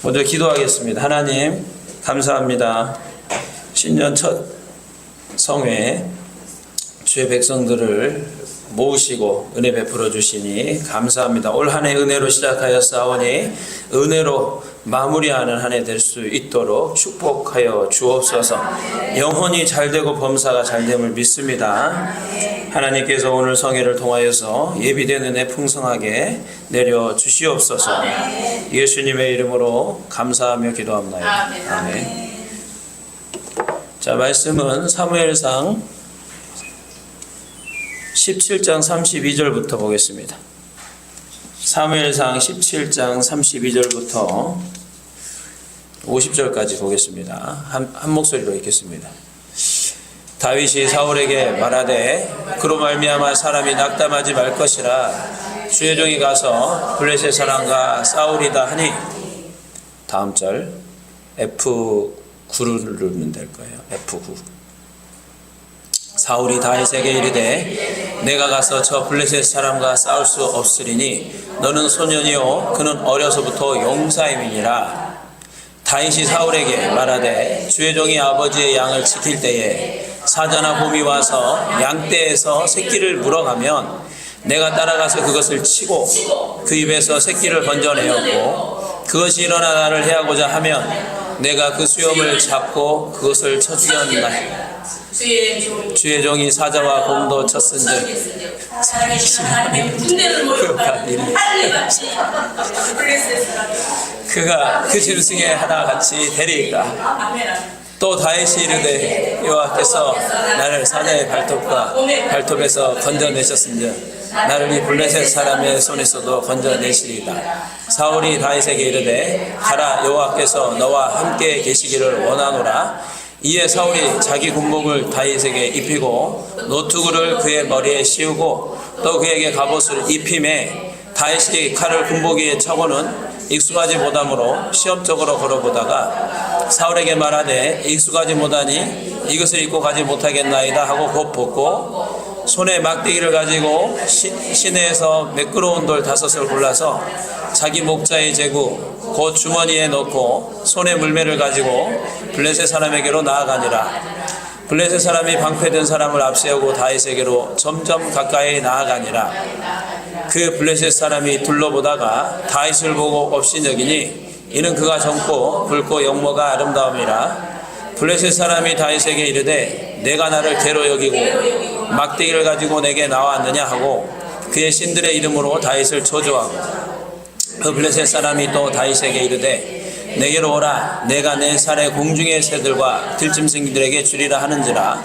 먼저 기도하겠습니다. 하나님 감사합니다. 신년 첫 성회 주의 백성들을 모으시고 은혜 베풀어 주시니 감사합니다. 올 한 해 은혜로 시작하였사오니 은혜로 마무리하는 한 해 될 수 있도록 축복하여 주옵소서. 영혼이 잘되고 범사가 잘됨을 믿습니다. 하나님께서 오늘 성회를 통하여서 예비된 은혜 풍성하게 내려 주시옵소서. 예수님의 이름으로 감사하며 기도합니다. 아멘. 자, 말씀은 사무엘상 17장 32절부터 보겠습니다. 사무엘상 17장 32절부터 50절까지 보겠습니다. 한 목소리로 읽겠습니다. 다윗이 사울에게 말하되 그로 말미암아 사람이 낙담하지 말 것이라 주의 종이 가서 블레셋 사람과 싸우리다 하니, 다음 절 F9를 누르면 될 거예요. F9. 사울이 다윗에게 이르되 내가 가서 저 블레셋 사람과 싸울 수 없으리니 너는 소년이요 그는 어려서부터 용사임이니라. 다윗이 사울에게 말하되 주의 종이 아버지의 양을 지킬 때에 사자나 곰이 와서 양떼에서 새끼를 물어가면 내가 따라가서 그것을 치고 그 입에서 새끼를 건져내었고 그것이 일어나 나를 해하고자 하면 내가 그 수염을 잡고 그것을 쳐 죽였나. 주의 종이 사자와 곰도 쳤은즉 그가 그 짐승에 하나같이 되리이까. 또 다윗이 이르되 여호와께서 나를 사자의 발톱과 발톱에서 건져내셨은즉 나를 이 블레셋 사람의 손에서도 건져내시리이다. 사울이 다윗에게 이르되 가라, 여호와께서 너와 함께 계시기를 원하노라. 이에 사울이 자기 군복을 다윗에게 입히고 노투구를 그의 머리에 씌우고 또 그에게 갑옷을 입히매 다윗이 칼을 군복 위에 차고는 익숙하지 못하므로 시험적으로 걸어보다가 사울에게 말하되 익숙하지 못하니 이것을 입고 가지 못하겠나이다 하고 곧 벗고 손에 막대기를 가지고 시내에서 매끄러운 돌 5을 골라서 자기 목자의 제구 곧 주머니에 넣고 손에 물매를 가지고 블레셋 사람에게로 나아가니라. 블레셋 사람이 방패든 사람을 앞세우고 다윗에게로 점점 가까이 나아가니라. 그 블레셋 사람이 둘러보다가 다윗을 보고 업신여기니 이는 그가 젊고 붉고 영모가 아름다움이라. 블레셋 사람이 다윗에게 이르되 내가 나를 개로 여기고 막대기를 가지고 내게 나왔느냐 하고 그의 신들의 이름으로 다윗을 저주하고 그 블레셋 사람이 또 다윗에게 이르되 내게로 오라. 내가 내 살에 공중의 새들과 들짐승들에게 주리라 하는지라.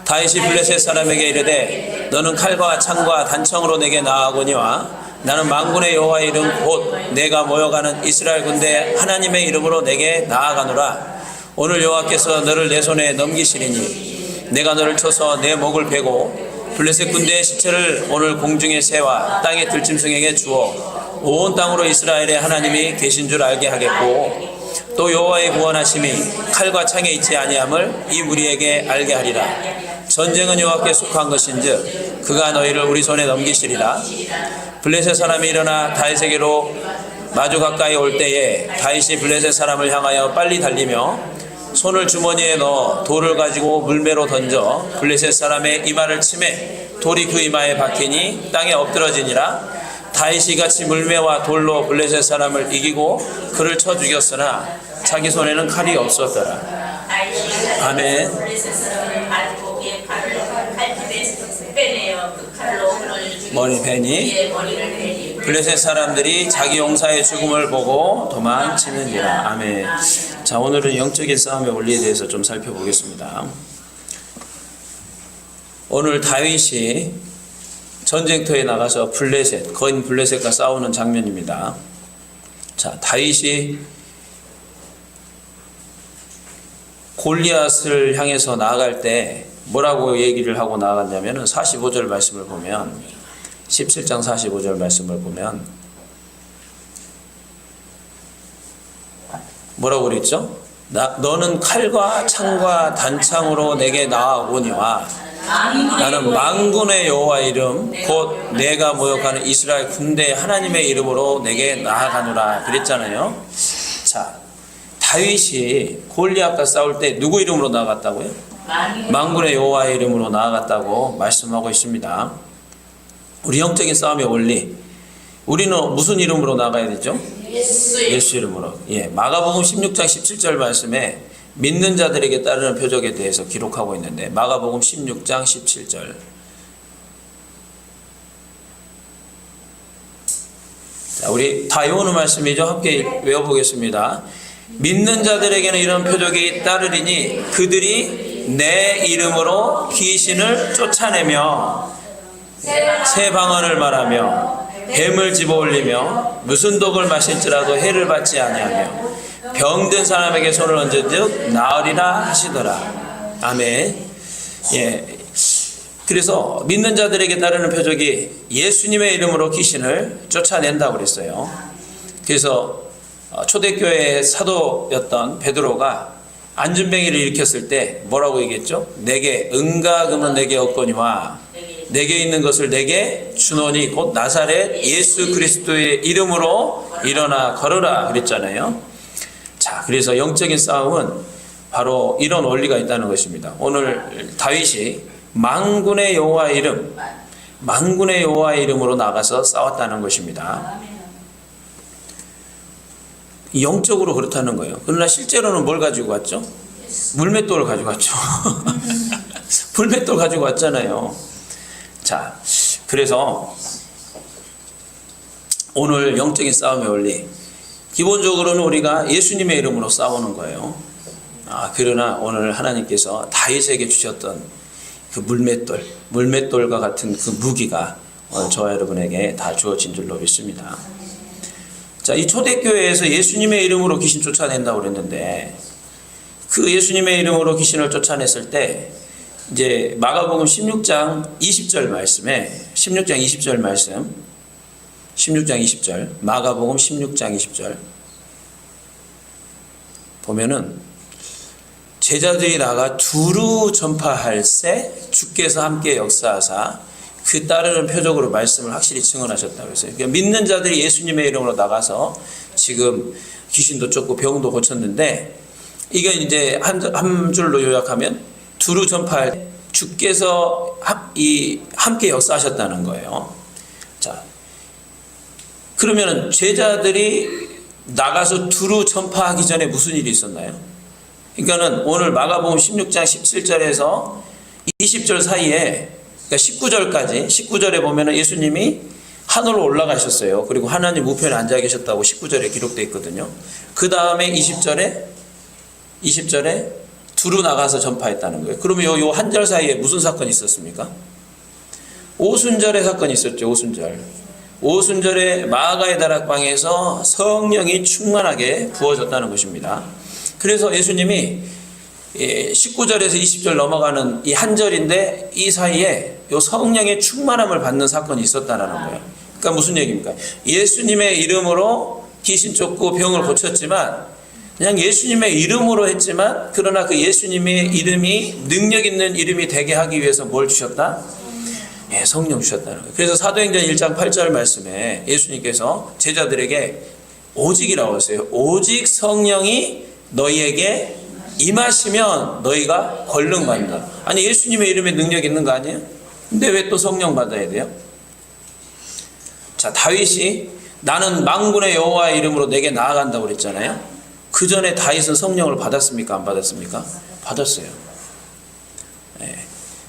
다윗이 블레셋 사람에게 이르되 너는 칼과 창과 단청으로 내게 나아오거니와 나는 만군의 여호와의 이름 곧 내가 모여가는 이스라엘 군대 하나님의 이름으로 내게 나아가노라. 오늘 여호와께서 너를 내 손에 넘기시리니 내가 너를 쳐서 내 목을 베고 블레셋 군대의 시체를 오늘 공중의 새와 땅의 들짐승에게 주어 온 땅으로 이스라엘의 하나님이 계신 줄 알게 하겠고 또 여호와의 구원하심이 칼과 창에 있지 아니함을 이 무리에게 알게 하리라. 전쟁은 여호와께 속한 것인즉 그가 너희를 우리 손에 넘기시리라. 블레셋 사람이 일어나 다윗에게로 마주 가까이 올 때에 다윗이 블레셋 사람을 향하여 빨리 달리며 손을 주머니에 넣어 돌을 가지고 물매로 던져 블레셋 사람의 이마를 치매 돌이 그 이마에 박히니 땅에 엎드러지니라. 다윗이 같이 물매와 돌로 블레셋 사람을 이기고 그를 쳐 죽였으나 자기 손에는 칼이 없었더라. 아멘. 머리 베니 블레셋 사람들이 자기 용사의 죽음을 보고 도망치는지라. 아멘. 자, 오늘은 영적인 싸움의 원리에 대해서 좀 살펴보겠습니다. 오늘 다윗이 전쟁터에 나가서 거인 블레셋과 싸우는 장면입니다. 자, 다윗이 골리앗을 향해서 나아갈 때 뭐라고 얘기를 하고 나아갔냐면은 45절 말씀을 보면 17장 45절 말씀을 보면 뭐라고 그랬죠? 너는 칼과 창과 단창으로 내게 나아오니와 나는 만군의 여호와 이름 곧 내가 모욕하는 이스라엘 군대 하나님의 이름으로 내게 나아가노라 그랬잖아요. 자, 다윗이 골리앗과 싸울 때 누구 이름으로 나아갔다고요? 만군의 여호와의 이름으로 나아갔다고 말씀하고 있습니다. 우리 영적인 싸움의 원리, 우리는 무슨 이름으로 나가야 되죠? 예수 이름으로. 예, 마가복음 16장 17절 말씀에 믿는 자들에게 따르는 표적에 대해서 기록하고 있는데, 마가복음 16장 17절. 자, 우리 다 외우는 말씀이죠. 함께 외워보겠습니다. 믿는 자들에게는 이런 표적이 따르리니 그들이 내 이름으로 귀신을 쫓아내며 새 방언을 말하며 뱀을 집어올리며 무슨 독을 마실지라도 해를 받지 아니하며 병든 사람에게 손을 얹은즉 나으리라 하시더라. 아멘. 예. 그래서 믿는 자들에게 따르는 표적이 예수님의 이름으로 귀신을 쫓아낸다고 그랬어요. 그래서 초대교회의 사도였던 베드로가 안진뱅이를 일으켰을 때 뭐라고 얘기했죠? 내게 은과 금은 내게 없거니와 내게 있는 것을 내게 주노니 곧 나사렛 예수 그리스도의 이름으로 일어나 걸으라 그랬잖아요. 자, 그래서 영적인 싸움은 바로 이런 원리가 있다는 것입니다. 오늘 다윗이 만군의 여호와의 이름, 만군의 여호와의 이름으로 나가서 싸웠다는 것입니다. 영적으로 그렇다는 거예요. 그러나 실제로는 뭘 가지고 왔죠? 물맷돌을 가지고 왔죠. 물맷돌 가지고 왔잖아요. 자, 그래서 오늘 영적인 싸움의 원리, 기본적으로는 우리가 예수님의 이름으로 싸우는 거예요. 그러나 오늘 하나님께서 다윗에게 주셨던 그 물맷돌과 같은 그 무기가 오늘 저와 여러분에게 다 주어진 줄로 믿습니다. 자, 이 초대교회에서 예수님의 이름으로 귀신 쫓아낸다고 그랬는데, 그 예수님의 이름으로 귀신을 쫓아냈을 때 이제 마가복음 16장 20절 말씀에 16장 20절 말씀, 16장 20절, 마가복음 16장 20절 보면은 제자들이 나가 두루 전파할세 주께서 함께 역사하사 그 따르는 표적으로 말씀을 확실히 증언하셨다고 했어요. 그러니까 믿는 자들이 예수님의 이름으로 나가서 지금 귀신도 쫓고 병도 고쳤는데, 이게 이제 한 줄로 요약하면 두루 전파할 주께서 함께 역사하셨다는 거예요. 자, 그러면 제자들이 나가서 두루 전파하기 전에 무슨 일이 있었나요? 그러니까는 오늘 마가복음 16장 17절에서 20절 사이에, 그러니까 19절까지, 19절에 보면은 예수님이 하늘로 올라가셨어요. 그리고 하나님 우편에 앉아 계셨다고 19절에 기록되어 있거든요. 그 다음에 20절에 두루 나가서 전파했다는 거예요. 그러면 요 한 절 사이에 무슨 사건이 있었습니까? 오순절의 사건이 있었죠. 오순절에 마가의 다락방에서 성령이 충만하게 부어졌다는 것입니다. 그래서 예수님이 19절에서 20절 넘어가는 이 한 절인데, 이 사이에 요 성령의 충만함을 받는 사건이 있었다는 거예요. 그러니까 무슨 얘기입니까? 예수님의 이름으로 귀신 쫓고 병을 고쳤지만, 그냥 예수님의 이름으로 했지만, 그러나 그 예수님의 이름이 능력 있는 이름이 되게 하기 위해서 뭘 주셨다? 성령 주셨다는 거예요. 그래서 사도행전 1장 8절 말씀에 예수님께서 제자들에게 오직이라고 했어요. 오직 성령이 너희에게 임하시면 너희가 권능 받는다. 아니, 예수님의 이름에 능력 있는 거 아니에요? 근데 왜 또 성령 받아야 돼요? 자, 다윗이 나는 만군의 여호와의 이름으로 내게 나아간다고 그랬잖아요. 그 전에 다윗은 성령을 받았습니까? 안 받았습니까? 받았어요.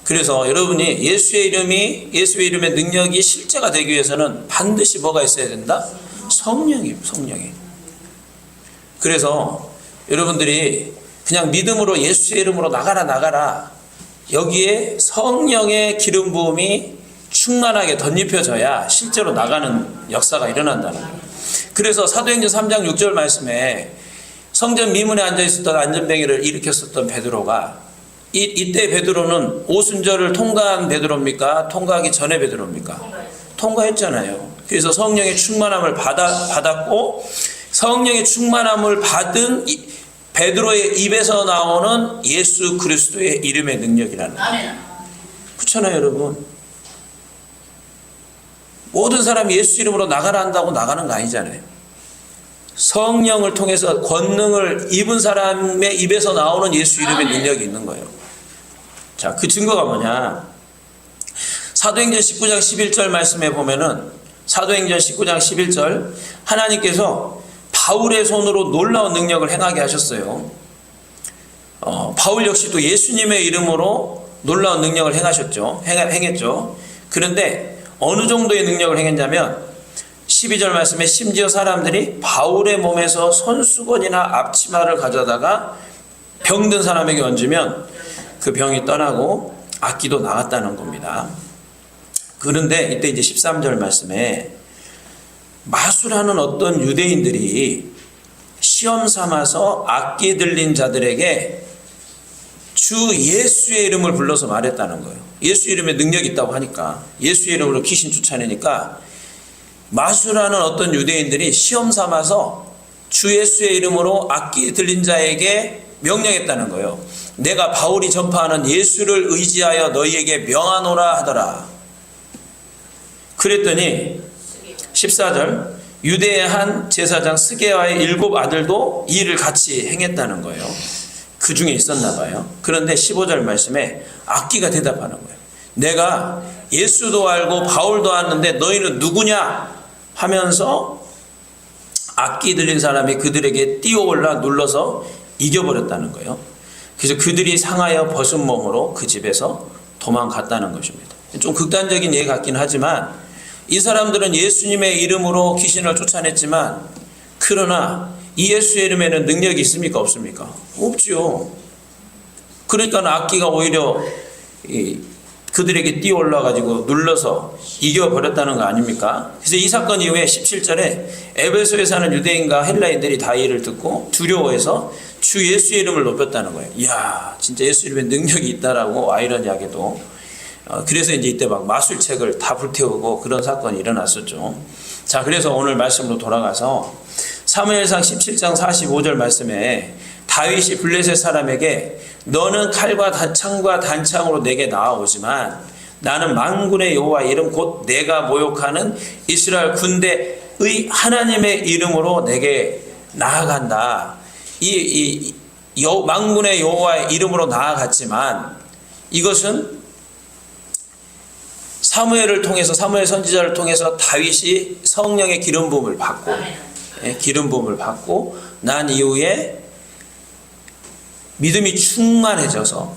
그래서 여러분이 예수의 이름의 능력이 실제가 되기 위해서는 반드시 뭐가 있어야 된다? 성령이. 그래서 여러분들이 그냥 믿음으로 예수의 이름으로 나가라 여기에 성령의 기름 부음이 충만하게 덧입혀져야 실제로 나가는 역사가 일어난다는 거예요. 그래서 사도행전 3장 6절 말씀에 성전 미문에 앉아있었던 안전뱅이를 일으켰었던 베드로가 이때 베드로는 오순절을 통과한 베드로입니까? 통과하기 전에 베드로입니까? 통과했잖아요. 그래서 성령의 충만함을 받았고, 성령의 충만함을 받은 베드로의 입에서 나오는 예수 그리스도의 이름의 능력이라는 거예요. 그렇잖아요, 여러분. 모든 사람이 예수 이름으로 나가라 한다고 나가는 거 아니잖아요. 성령을 통해서 권능을 입은 사람의 입에서 나오는 예수 이름의 능력이 있는 거예요. 자, 그 증거가 뭐냐? 사도행전 19장 11절 말씀에 보면은 사도행전 19장 11절 하나님께서 바울의 손으로 놀라운 능력을 행하게 하셨어요. 바울 역시 또 예수님의 이름으로 놀라운 능력을 행했죠. 그런데 어느 정도의 능력을 행했냐면 12절 말씀에 심지어 사람들이 바울의 몸에서 손수건이나 앞치마를 가져다가 병든 사람에게 얹으면 그 병이 떠나고 악기도 나갔다는 겁니다. 그런데 이때 이제 13절 말씀에 마술하는 어떤 유대인들이 시험 삼아서 악기 들린 자들에게 주 예수의 이름을 불러서 말했다는 거예요. 예수 이름에 능력이 있다고 하니까, 예수의 이름으로 귀신 쫓아내니까 마술하는 어떤 유대인들이 시험 삼아서 주 예수의 이름으로 악기 들린 자에게 명령했다는 거예요. 내가 바울이 전파하는 예수를 의지하여 너희에게 명하노라 하더라. 그랬더니 14절 유대의 한 제사장 스게와의 7 아들도 이 일을 같이 행했다는 거예요. 그 중에 있었나 봐요. 그런데 15절 말씀에 악기가 대답하는 거예요. 내가 예수도 알고 바울도 아는데 너희는 누구냐 하면서 악기 들린 사람이 그들에게 뛰어올라 눌러서 이겨버렸다는 거예요. 그래서 그들이 상하여 벗은 몸으로 그 집에서 도망갔다는 것입니다. 좀 극단적인 예가 같긴 하지만 이 사람들은 예수님의 이름으로 귀신을 쫓아냈지만, 그러나 이 예수의 이름에는 능력이 있습니까? 없습니까? 없지요. 그러니까 악기가 오히려 그들에게 뛰어올라가지고 눌러서 이겨버렸다는 거 아닙니까? 그래서 이 사건 이후에 17절에 에베소에 사는 유대인과 헬라인들이 다 이를 듣고 두려워해서 주 예수의 이름을 높였다는 거예요. 이야, 진짜 예수 이름에 능력이 있다라고 아이러니하게도. 그래서 이제 이때 막 마술책을 다 불태우고 그런 사건이 일어났었죠. 자, 그래서 오늘 말씀으로 돌아가서 사무엘상 17장 45절 말씀에 다윗이 블레셋 사람에게 너는 칼과 창과 단창으로 내게 나아오지만 나는 만군의 여호와 이름 곧 내가 모욕하는 이스라엘 군대의 하나님의 이름으로 내게 나아간다. 만군의 여호와의 이름으로 나아갔지만 이것은 사무엘 선지자를 통해서 다윗이 성령의 기름 부음을 받고 난 이후에 믿음이 충만해져서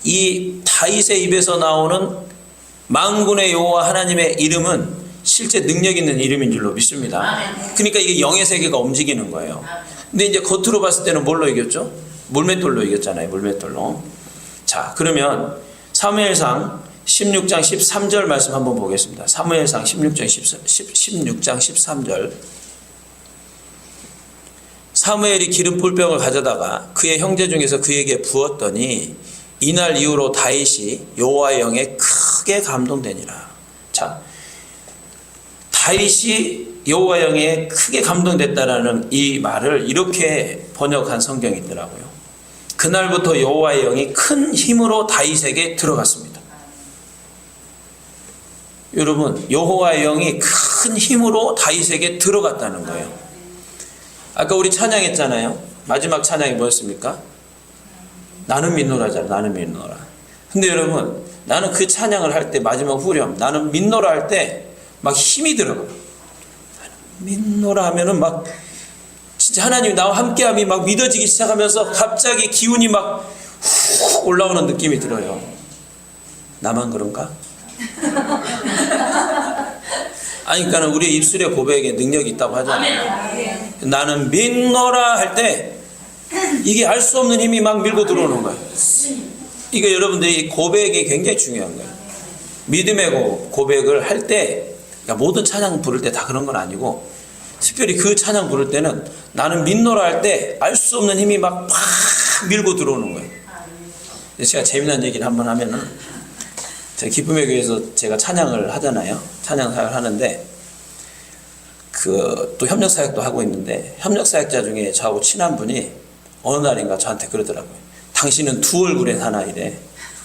이 다윗의 입에서 나오는 만군의 여호와 하나님의 이름은 실제 능력 있는 이름인 줄로 믿습니다. 그러니까 이게 영의 세계가 움직이는 거예요. 근데 이제 겉으로 봤을 때는 뭘로 이겼죠? 물맷돌로 이겼잖아요. 물맷돌로. 자, 그러면 사무엘상 16장 13절 말씀 한번 보겠습니다. 사무엘상 16장 13절. 사무엘이 기름 뿔병을 가져다가 그의 형제 중에서 그에게 부었더니 이날 이후로 다윗이 여호와의 영에 크게 감동되니라. 자, 다윗이 여호와의 영에 크게 감동됐다라는 이 말을 이렇게 번역한 성경이 있더라고요. 그날부터 여호와의 영이 큰 힘으로 다윗에게 들어갔습니다. 여러분, 여호와의 영이 큰 힘으로 다윗에게 들어갔다는 거예요. 아까 우리 찬양했잖아요. 마지막 찬양이 뭐였습니까? 나는 믿노라잖아요. 나는 믿노라. 근데 여러분, 나는 그 찬양을 할 때 마지막 후렴 나는 믿노라 할 때 막 힘이 들어가요. 믿노라 하면은 막 진짜 하나님이 나와 함께함이 막 믿어지기 시작하면서 갑자기 기운이 막 훅 올라오는 느낌이 들어요. 나만 그런가? 아니, 그러니까 우리 입술의 고백에 능력이 있다고 하잖아요. 나는 믿노라 할 때 이게 알 수 없는 힘이 막 밀고 들어오는 거예요. 이거 여러분들이 고백이 굉장히 중요한 거예요. 믿음의 고백을 할 때, 그러니까 모든 찬양 부를 때 다 그런 건 아니고 특별히 그 찬양 부를 때는 나는 믿노라 할 때 알 수 없는 힘이 막 밀고 들어오는 거예요. 제가 재미난 얘기를 한번 하면은, 제가 기쁨의 교회에서 제가 찬양을 하잖아요. 찬양 사역을 하는데 또 협력 사역도 하고 있는데 협력 사역자 중에 저하고 친한 분이 어느 날인가 저한테 그러더라고요. 당신은 두 얼굴의 사나이래.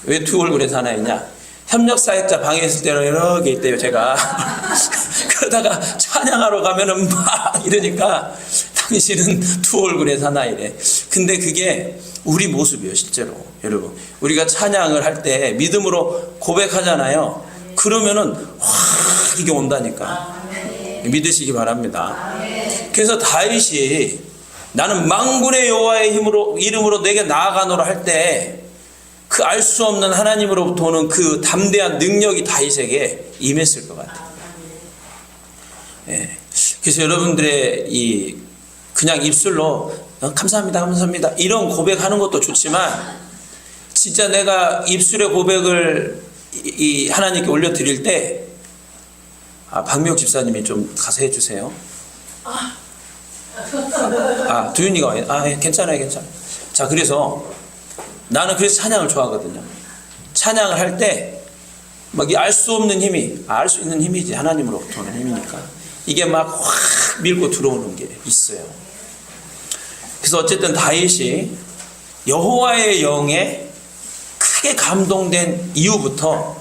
왜 두 얼굴의 사나이냐? 협력 사역자 방에 있을 때는 이렇게 있대요, 제가. 그러다가 찬양하러 가면은 막 이러니까 당신은 두 얼굴의 사나이래. 근데 그게 우리 모습이에요, 실제로. 여러분, 우리가 찬양을 할 때 믿음으로 고백하잖아요. 그러면은 확 이게 온다니까. 믿으시기 바랍니다. 그래서 다윗이 나는 만군의 여호와의 힘으로 이름으로 내게 나아가노라 할 때 그 알 수 없는 하나님으로부터 오는 그 담대한 능력이 다윗에게 임했을 것 같아요. 예. 그래서 여러분들의 이 그냥 입술로 감사합니다, 감사합니다 이런 고백하는 것도 좋지만 진짜 내가 입술의 고백을 이 하나님께 올려드릴 때 박미옥 집사님이 좀 가서 해주세요. 두윤이가 괜찮아요. 자, 그래서 나는 그래서 찬양을 좋아하거든요. 찬양을 할 때 막 알 수 없는 힘이, 알 수 있는 힘이지, 하나님으로부터 오는 힘이니까 이게 막 확 밀고 들어오는 게 있어요. 그래서 어쨌든 다윗이 여호와의 영에 크게 감동된 이후부터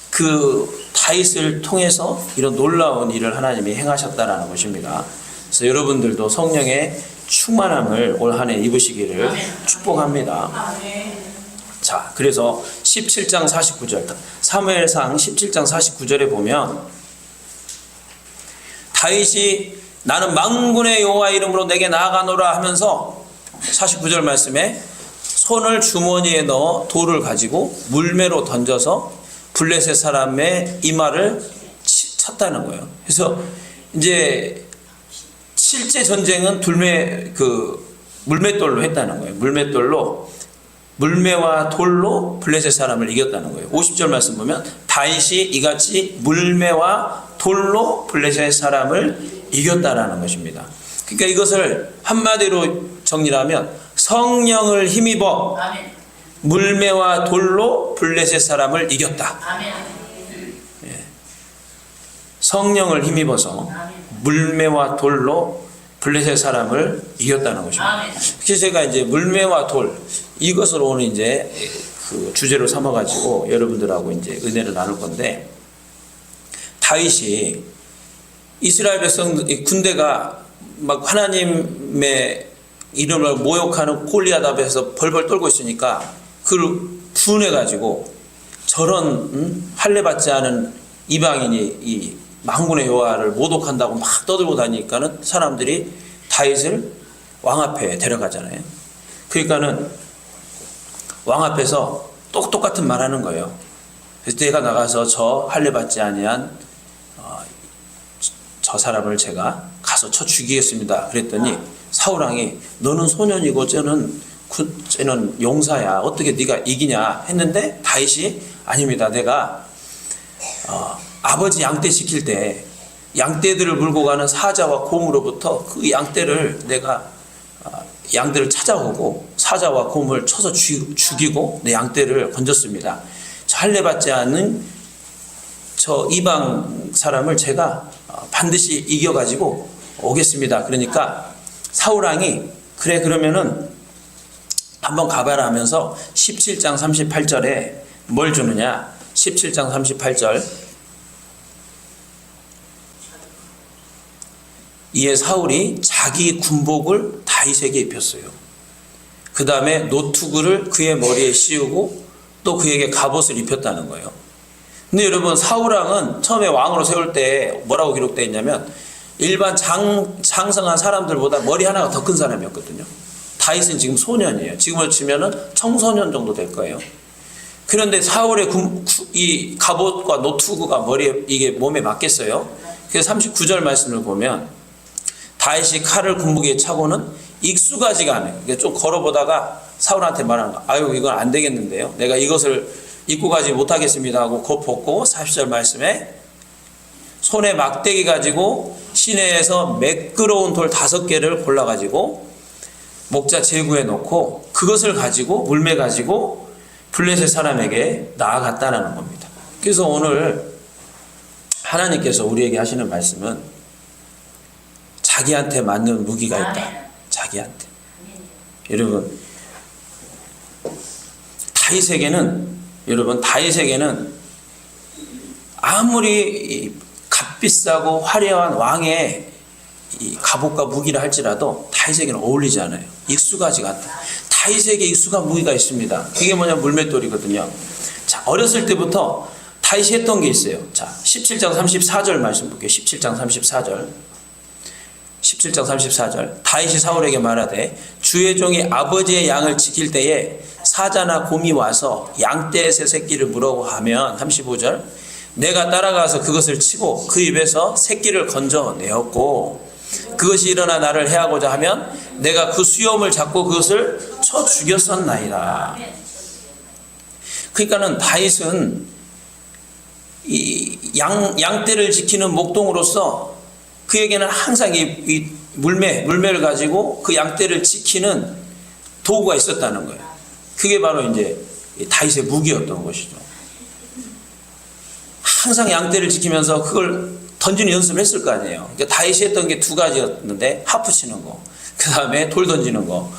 그 다윗을 통해서 이런 놀라운 일을 하나님이 행하셨다라는 것입니다. 그래서 여러분들도 성령의 충만함을 올 한 해 입으시기를 축복합니다. 자, 그래서 17장 49절 사무엘상 17장 49절에 보면 다윗이 나는 만군의 여호와 이름으로 내게 나아가노라 하면서 49절 말씀에 손을 주머니에 넣어 돌을 가지고 물매로 던져서 블레셋 사람의 이마를 쳤다는 거예요. 그래서 이제 실제 전쟁은 물맷돌로 했다는 거예요. 물매와 돌로 블레셋 사람을 이겼다는 거예요. 50절 말씀 보면 다윗이 이같이 물매와 돌로 블레셋 사람을 이겼다라는 것입니다. 그러니까 이것을 한마디로 정리하면 성령을 힘입어 물매와 돌로 블레셋 사람을 이겼다. 예. 성령을 힘입어서 물매와 돌로 블레셋 사람을 이겼다는 것입니다. 그래서 제가 이제 물매와 돌 이것을 오늘 이제 그 주제로 삼아가지고 여러분들하고 이제 은혜를 나눌 건데, 다윗이 이스라엘 백성 군대가 막 하나님의 이름을 모욕하는 골리앗 앞에서 벌벌 떨고 있으니까 그걸 분해가지고 저런 할례 받지 않은 이방인이 이 만군의 여호와를 모독한다고 막 떠들고 다니니까는 사람들이 다윗을 왕 앞에 데려가잖아요. 그러니까는 왕 앞에서 똑같은 말 하는 거예요. 그래서 내가 나가서 저 할례 받지 아니한 저 사람을 제가 가서 쳐 죽이겠습니다. 그랬더니 사울왕이 너는 소년이고 쟤는 용사야. 어떻게 네가 이기냐 했는데 다윗이 아닙니다. 내가 아버지 양떼 시킬 때 양떼들을 물고 가는 사자와 곰으로부터 그 양떼를 내가 양들을 찾아오고 사자와 곰을 쳐서 죽이고 내 양떼를 건졌습니다. 저 할례 받지 않는 저 이방 사람을 제가 반드시 이겨가지고 오겠습니다. 그러니까 사울왕이 그래 그러면은 한번 가봐라 하면서 17장 38절에 뭘 주느냐. 17장 38절 이에 사울이 자기 군복을 다윗에게 입혔어요. 그 다음에 노투구를 그의 머리에 씌우고 또 그에게 갑옷을 입혔다는 거예요. 근데 여러분 사울왕은 처음에 왕으로 세울 때 뭐라고 기록되어 있냐면 일반 장성한 사람들보다 머리 하나가 더 큰 사람이었거든요. 다윗은 지금 소년이에요. 지금으로 치면은 청소년 정도 될 거예요. 그런데 사울의 이 갑옷과 노투구가 머리에 이게 몸에 맞겠어요? 그래서 39절 말씀을 보면 다윗이 칼을 군복에 차고는 익숙하지가 않아요. 좀 걸어보다가 사울한테 말하는 거. 아유 이건 안 되겠는데요. 내가 이것을 입고 가지 못하겠습니다 하고 곧 벗고 40절 말씀에 손에 막대기 가지고 시내에서 매끄러운 돌 5개를 골라가지고 목자 제구에 놓고 그것을 가지고 물매 가지고 블레셋 사람에게 나아갔다는 겁니다. 그래서 오늘 하나님께서 우리에게 하시는 말씀은 자기한테 맞는 무기가 있다. 자기한테. 여러분 다윗에게는 아무리 값비싸고 화려한 왕의 이 갑옷과 무기를 할지라도 다윗에게는 어울리지 않아요. 익숙하지가 않다. 다윗에게 익숙한 무기가 있습니다. 그게 뭐냐? 물맷돌이거든요. 자, 어렸을 때부터 다윗이 했던 게 있어요. 자, 17장 34절 말씀 볼게요. 17장 34절. 17장 34절. 다윗이 사울에게 말하되 주의 종이 아버지의 양을 지킬 때에 사자나 곰이 와서 양떼의 새 새끼를 물으라고 하면 35절. 내가 따라가서 그것을 치고 그 입에서 새끼를 건져내었고 그것이 일어나 나를 해하고자 하면 내가 그 수염을 잡고 그것을 쳐 죽였었나이다. 그러니까는 다윗은 이 양떼를 지키는 목동으로서 그에게는 항상 이 물매를 가지고 그 양떼를 지키는 도구가 있었다는 거예요. 그게 바로 이제 다윗의 무기였던 것이죠. 항상 양떼를 지키면서 그걸 던지는 연습을 했을 거 아니에요. 그러니까 다윗이 했던 게 두 가지였는데 하프 치는 거, 그 다음에 돌 던지는 거.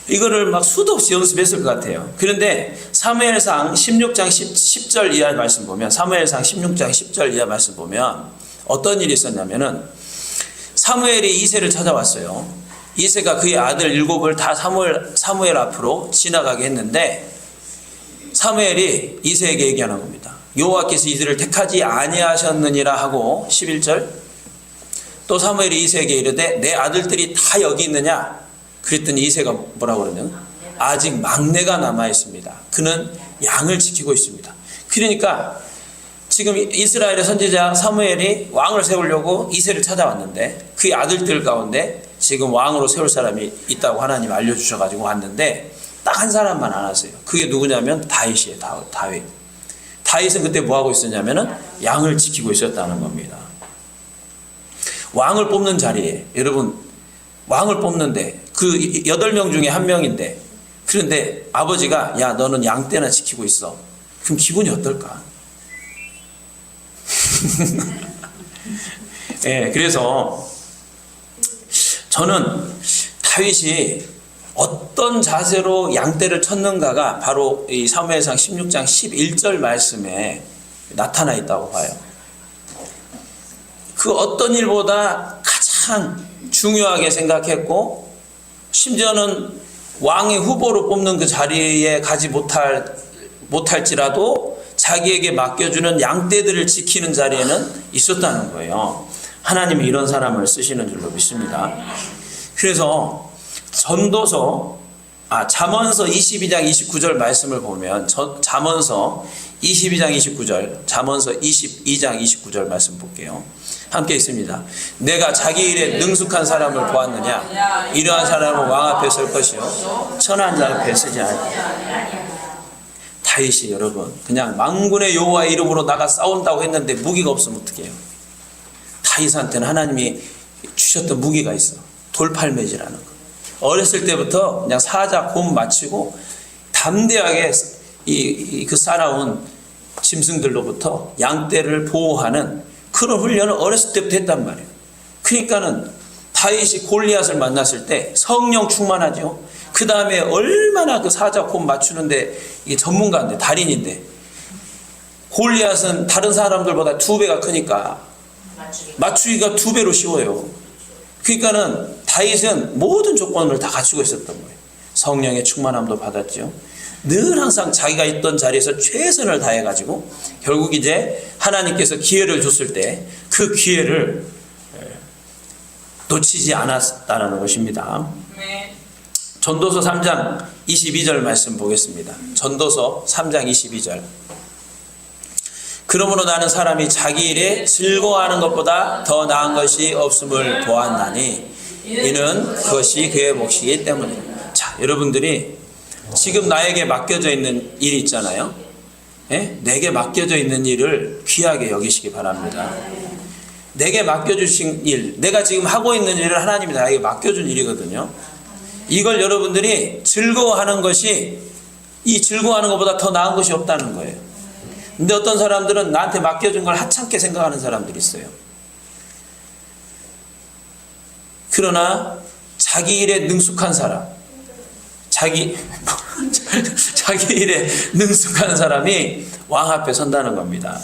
이거를 막 수도 없이 연습했을 것 같아요. 그런데 사무엘상 16장 10절 이하 말씀 보면 사무엘상 16장 10절 이하 말씀 보면 어떤 일이 있었냐면은 사무엘이 이새를 찾아왔어요. 이새가 그의 아들 7을 다 사무엘 앞으로 지나가게 했는데 사무엘이 이새에게 얘기하는 겁니다. 여호와께서 이들을 택하지 아니하셨느니라 하고 11절 또 사무엘이 이새에게 이르되 내 아들들이 다 여기 있느냐? 그랬더니 이새가 뭐라고 그러냐? 아직 막내가 남아있습니다. 그는 양을 지키고 있습니다. 그러니까 지금 이스라엘의 선지자 사무엘이 왕을 세우려고 이새를 찾아왔는데 그의 아들들 가운데 지금 왕으로 세울 사람이 있다고 하나님 알려주셔가지고 왔는데 딱 한 사람만 안 왔어요. 그게 누구냐면 다윗이에요. 다윗. 다윗은 그때 뭐하고 있었냐면은 양을 지키고 있었다는 겁니다. 왕을 뽑는 자리에 여러분 왕을 뽑는데 그 8명 중에 1명인데 그런데 아버지가 야 너는 양떼나 지키고 있어. 그럼 기분이 어떨까? 예, 그래서 저는 다윗이 어떤 자세로 양떼를 쳤는가가 바로 이 사무엘상 16장 11절 말씀에 나타나 있다고 봐요. 그 어떤 일보다 가장 중요하게 생각했고 심지어는 왕의 후보로 뽑는 그 자리에 가지 못할지라도 자기에게 맡겨주는 양떼들을 지키는 자리에는 있었다는 거예요. 하나님이 이런 사람을 쓰시는 줄로 믿습니다. 그래서 잠언서 22장 29절 말씀을 보면 잠언서 22장 29절 잠언서 22장 29절 말씀 볼게요. 함께 있습니다. 내가 자기 일에 능숙한 사람을 보았느냐? 이러한 사람은 왕 앞에 설 것이요 천한 자 앞에 서지 아니하리라. 다윗이 여러분 그냥 만군의 여호와 이름으로 나가 싸운다고 했는데 무기가 없으면 어떻게 해요? 다윗한테는 하나님이 주셨던 무기가 있어. 돌팔매질하는 거. 어렸을 때부터 그냥 사자, 곰 맞추고 담대하게 그 쌓아온 짐승들로부터 양떼를 보호하는 그런 훈련을 어렸을 때부터 했단 말이에요. 그러니까는 다윗이 골리앗을 만났을 때 성령 충만하죠. 그 다음에 얼마나 그 사자, 곰 맞추는데 이게 전문가인데 달인인데 골리앗은 다른 사람들보다 2배가 크니까 맞추기가 2배로 쉬워요. 그러니까는 다윗은 모든 조건을 다 갖추고 있었던 거예요. 성령의 충만함도 받았죠. 늘 항상 자기가 있던 자리에서 최선을 다해가지고 결국 이제 하나님께서 기회를 줬을 때 그 기회를 놓치지 않았다는 것입니다. 전도서 3장 22절 말씀 보겠습니다. 전도서 3장 22절. 그러므로 나는 사람이 자기 일에 즐거워하는 것보다 더 나은 것이 없음을 보았나니 이는 그것이 그의 몫이기 때문이다. 자, 여러분들이 지금 나에게 맡겨져 있는 일이 있잖아요. 예? 내게 맡겨져 있는 일을 귀하게 여기시기 바랍니다. 내게 맡겨주신 일, 내가 지금 하고 있는 일을 하나님이 나에게 맡겨준 일이거든요. 이걸 여러분들이 즐거워하는 것이 이 즐거워하는 것보다 더 나은 것이 없다는 거예요. 근데 어떤 사람들은 나한테 맡겨준 걸 하찮게 생각하는 사람들이 있어요. 그러나 자기 일에 능숙한 사람, 자기 일에 능숙한 사람이 왕 앞에 선다는 겁니다.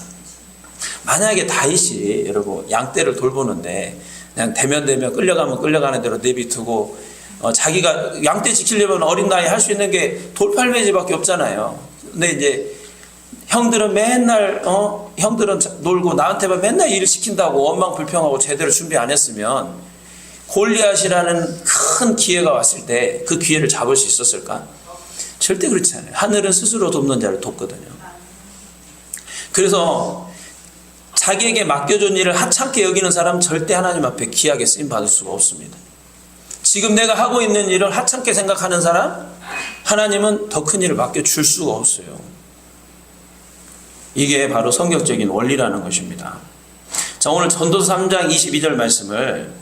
만약에 다윗이 여러분 양떼를 돌보는데 그냥 대면 끌려가면 끌려가는 대로 내비두고 자기가 양떼 지키려면 어린 나이에 할 수 있는 게 돌팔매질밖에 없잖아요. 근데 이제 형들은 맨날 형들은 놀고 나한테만 맨날 일을 시킨다고 원망불평하고 제대로 준비 안 했으면 골리앗이라는 큰 기회가 왔을 때 그 기회를 잡을 수 있었을까? 절대 그렇지 않아요. 하늘은 스스로 돕는 자를 돕거든요. 그래서 자기에게 맡겨준 일을 하찮게 여기는 사람은 절대 하나님 앞에 귀하게 쓰임 받을 수가 없습니다. 지금 내가 하고 있는 일을 하찮게 생각하는 사람, 하나님은 더 큰 일을 맡겨줄 수가 없어요. 이게 바로 성경적인 원리라는 것입니다. 자, 오늘 전도서 3장 22절 말씀을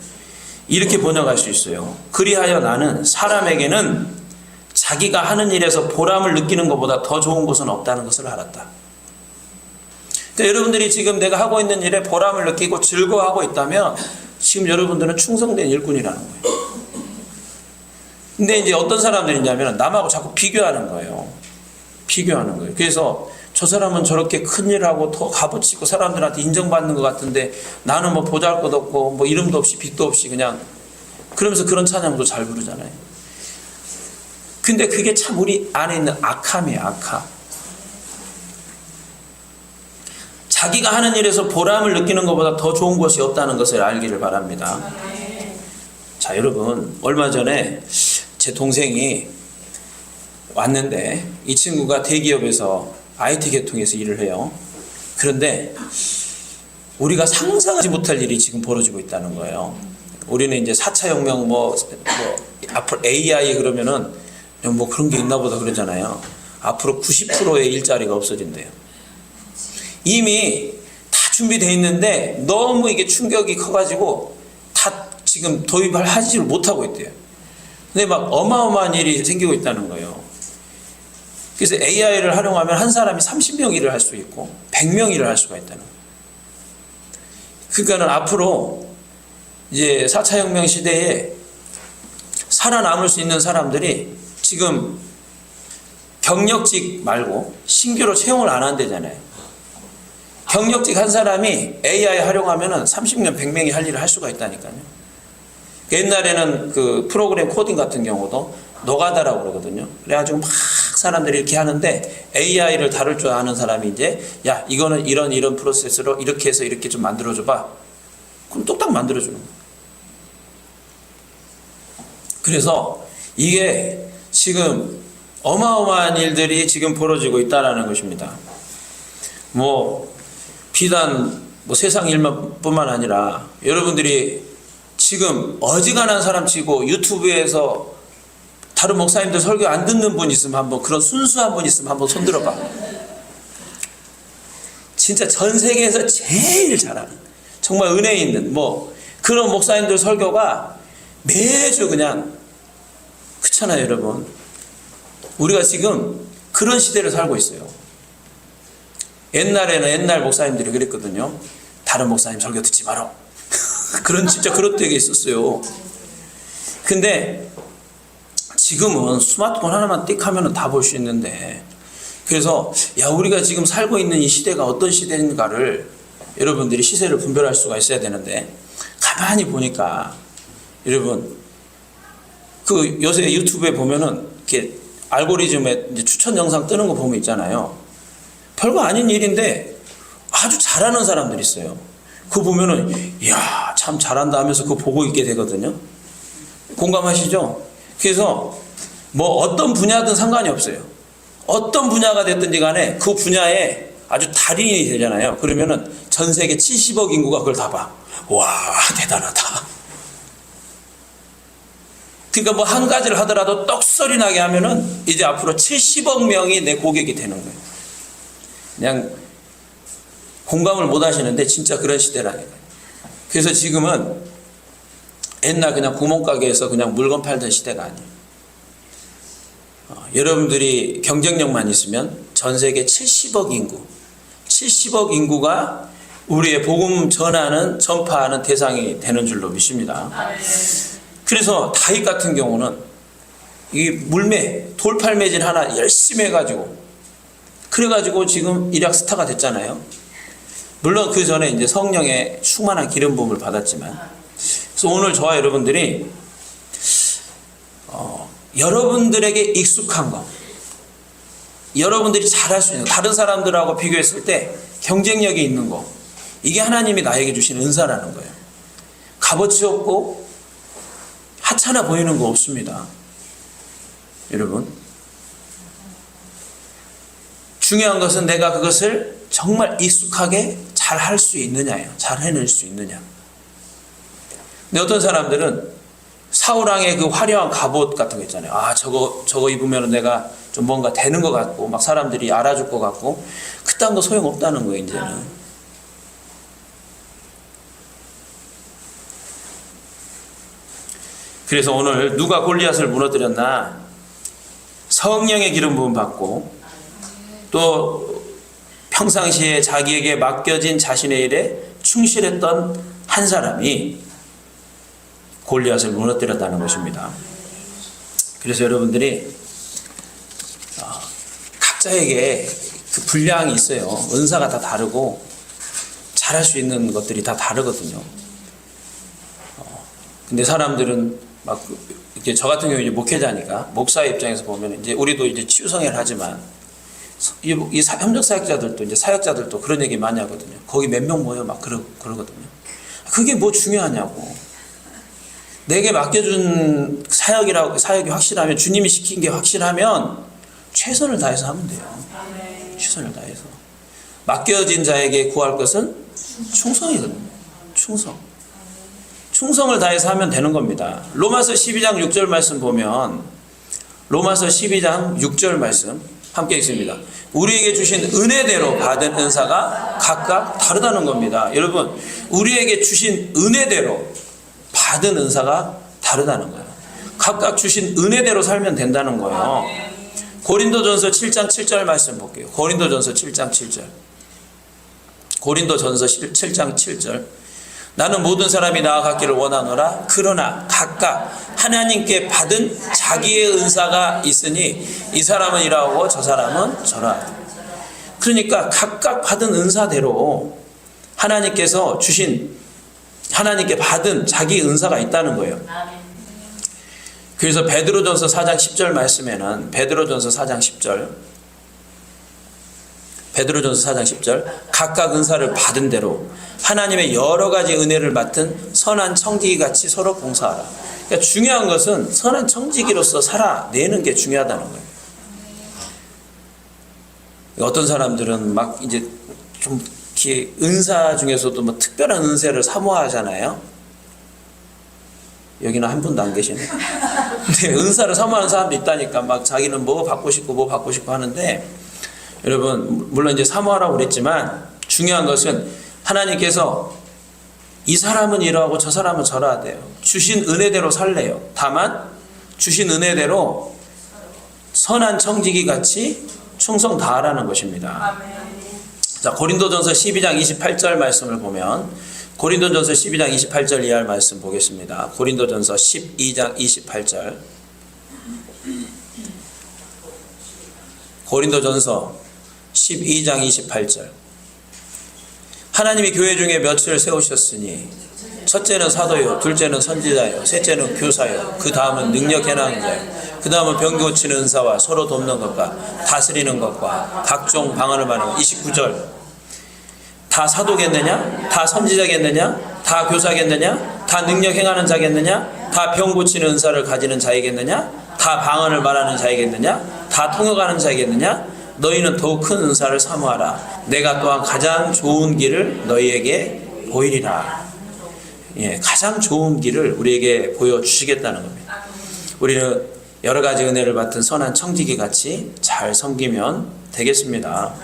이렇게 번역할 수 있어요. 그리하여 나는 사람에게는 자기가 하는 일에서 보람을 느끼는 것보다 더 좋은 것은 없다는 것을 알았다. 그러니까 여러분들이 지금 내가 하고 있는 일에 보람을 느끼고 즐거워하고 있다면 지금 여러분들은 충성된 일꾼이라는 거예요. 근데 이제 어떤 사람들이냐면 남하고 자꾸 비교하는 거예요. 비교하는 거예요. 그래서 저 사람은 저렇게 큰일하고 더 값어치고 사람들한테 인정받는 것 같은데 나는 뭐 보잘것 없고 뭐 이름도 없이 빚도 없이 그냥 그러면서 그런 찬양도 잘 부르잖아요. 근데 그게 참 우리 안에 있는 악함이에요. 악함. 자기가 하는 일에서 보람을 느끼는 것보다 더 좋은 것이 없다는 것을 알기를 바랍니다. 자, 여러분 얼마 전에 제 동생이 왔는데 이 친구가 대기업에서 IT 계통에서 일을 해요. 그런데 우리가 상상하지 못할 일이 지금 벌어지고 있다는 거예요. 우리는 이제 4차 혁명 앞으로 AI 그러면은 뭐 그런 게 있나 보다 그러잖아요. 앞으로 90%의 일자리가 없어진대요. 이미 다 준비되어 있는데 너무 이게 충격이 커가지고 다 지금 도입을 하지를 못하고 있대요. 근데 막 어마어마한 일이 생기고 있다는 거예요. 그래서 AI를 활용하면 한 사람이 30명 일을 할 수 있고 100명 일을 할 수가 있다는 거예요. 그러니까는 앞으로 이제 4차 혁명 시대에 살아남을 수 있는 사람들이 지금 경력직 말고 신규로 채용을 안 한대잖아요. 경력직 한 사람이 AI 활용하면은 30년 100명이 할 일을 할 수가 있다니까요. 옛날에는 그 프로그램 코딩 같은 경우도 노가다라고 그러거든요. 그래가지고 막 사람들이 이렇게 하는데 AI를 다룰 줄 아는 사람이 이제 야 이거는 이런 프로세스로 이렇게 해서 이렇게 좀 만들어줘봐. 그럼 뚝딱 만들어주는 거예요. 그래서 이게 지금 어마어마한 일들이 지금 벌어지고 있다는 것입니다. 비단 세상 일만 뿐만 아니라 여러분들이 지금 어지간한 사람 치고 유튜브에서 다른 목사님들 설교 안 듣는 분 있으면 한번 그런 순수한 분 있으면 한번 손 들어봐. 진짜 전 세계에서 제일 잘하는 정말 은혜 있는 그런 목사님들 설교가 매주 그냥 그렇잖아요 여러분. 우리가 지금 그런 시대를 살고 있어요. 옛날에는 옛날 목사님들이 그랬거든요. 다른 목사님 설교 듣지 마라. 진짜 그런 때가 있었어요. 근데 지금은 스마트폰 하나만 띡 하면 다 볼 수 있는데 그래서 우리가 지금 살고 있는 이 시대가 어떤 시대인가를 여러분들이 시세를 분별할 수가 있어야 되는데 가만히 보니까 여러분 요새 유튜브에 보면은 이렇게 알고리즘에 이제 추천 영상 뜨는 거 보면 있잖아요. 별거 아닌 일인데 아주 잘하는 사람들이 있어요. 그거 보면은 이야 참 잘한다 하면서 그거 보고 있게 되거든요. 공감하시죠? 그래서 어떤 분야든 상관이 없어요. 어떤 분야가 됐든지 간에 그 분야에 아주 달인이 되잖아요. 그러면은 전 세계 70억 인구가 그걸 다 봐. 와 대단하다. 그러니까 한 가지를 하더라도 떡소리 나게 하면은 이제 앞으로 70억 명이 내 고객이 되는 거예요. 그냥 공감을 못 하시는데 진짜 그런 시대라니까요. 그래서 지금은 옛날 그냥 구멍가게에서 그냥 물건 팔던 시대가 아니에요. 여러분들이 경쟁력만 있으면 전 세계 70억 인구가 우리의 복음 전파하는 대상이 되는 줄로 믿습니다. 그래서 다윗 같은 경우는 이 돌팔매질 하나 열심히 해가지고 그래가지고 지금 일약 스타가 됐잖아요. 물론 그 전에 이제 성령의 충만한 기름 부음을 받았지만, 그래서 오늘 저와 여러분들이 여러분들에게 익숙한 거, 여러분들이 잘할 수 있는, 다른 사람들하고 비교했을 때 경쟁력이 있는 거, 이게 하나님이 나에게 주신 은사라는 거예요. 값어치 없고 하찮아 보이는 거 없습니다. 여러분, 중요한 것은 내가 그것을 정말 익숙하게 잘 할 수 있느냐예요. 잘 해낼 수 있느냐. 근데 어떤 사람들은 사울왕의 그 화려한 갑옷 같은 거 있잖아요. 아, 저거 입으면 내가 좀 뭔가 되는 것 같고, 막 사람들이 알아줄 것 같고, 그딴 거 소용없다는 거예요, 이제는. 그래서 오늘 누가 골리앗을 무너뜨렸나? 성령의 기름 부음 받고, 또 평상시에 자기에게 맡겨진 자신의 일에 충실했던 한 사람이 골리앗을 무너뜨렸다는 것입니다. 그래서 여러분들이 각자에게 그 분량이 있어요. 은사가 다 다르고 잘할 수 있는 것들이 다 다르거든요. 근데 사람들은 막 이제 저 같은 경우 이제 목회자니까 목사의 입장에서 보면 이제 우리도 이제 치유성회를 하지만 이 협력 사역자들도 이제 사역자들도 그런 얘기 많이 하거든요. 거기 몇 명 모여 막 그러거든요. 그게 뭐 중요하냐고. 내게 맡겨준 사역이 확실하면, 주님이 시킨 게 확실하면 최선을 다해서 하면 돼요. 최선을 다해서. 맡겨진 자에게 구할 것은 충성이거든요. 충성을 다해서 하면 되는 겁니다. 로마서 12장 6절 말씀 보면, 로마서 12장 6절 말씀 함께 읽습니다. 우리에게 주신 은혜대로 받은 은사가 각각 다르다는 겁니다. 여러분, 우리에게 주신 은혜대로 받은 은사가 다르다는 거예요. 각각 주신 은혜대로 살면 된다는 거예요. 고린도전서 7장 7절 말씀 볼게요. 고린도전서 7장 7절. 고린도전서 7장 7절. 나는 모든 사람이 나아가기를 원하노라. 그러나 각각 하나님께 받은 자기의 은사가 있으니 이 사람은 이러하고 저 사람은 저러하다. 그러니까 각각 받은 은사대로 하나님께서 주신, 하나님께 받은 자기 은사가 있다는 거예요. 그래서 베드로전서 4장 10절 말씀에는, 베드로전서 4장 10절, 베드로전서 4장 10절, 각각 은사를 받은 대로 하나님의 여러 가지 은혜를 맡은 선한 청지기 같이 서로 봉사하라. 그러니까 중요한 것은 선한 청지기로서 살아내는 게 중요하다는 거예요. 어떤 사람들은 막 이제 좀 이렇게 은사 중에서도 뭐 특별한 은사를 사모하잖아요. 여기는 한 분도 안 계시네. 근데 은사를 사모하는 사람도 있다니까. 막 자기는 뭐 받고 싶고 하는데, 여러분, 물론 이제 사모하라고 그랬지만 중요한 것은 하나님께서 이 사람은 이러하고 저 사람은 저러하대요. 주신 은혜대로 살래요. 다만 주신 은혜대로 선한 청지기 같이 충성 다하라는 것입니다. 자, 고린도전서 12장 28절 말씀을 보면, 고린도전서 12장 28절 이하의 말씀 보겠습니다. 고린도전서 12장 28절. 고린도전서 12장 28절. 하나님이 교회 중에 몇을 세우셨으니 첫째는 사도요, 둘째는 선지자요, 셋째는 교사요, 그 다음은 능력 행하는 자요, 그 다음은 병 고치는 은사와 서로 돕는 것과 다스리는 것과 각종 방언을 말하는 것. 29절. 다 사도겠느냐? 다 선지자겠느냐? 다 교사겠느냐? 다 능력 행하는 자겠느냐? 다 병 고치는 은사를 가지는 자이겠느냐? 다 방언을 말하는 자이겠느냐? 다 통역하는 자이겠느냐? 너희는 더욱 큰 은사를 사모하라. 내가 또한 가장 좋은 길을 너희에게 보이리라. 예, 가장 좋은 길을 우리에게 보여주시겠다는 겁니다. 우리는 여러 가지 은혜를 받은 선한 청지기 같이 잘 섬기면 되겠습니다.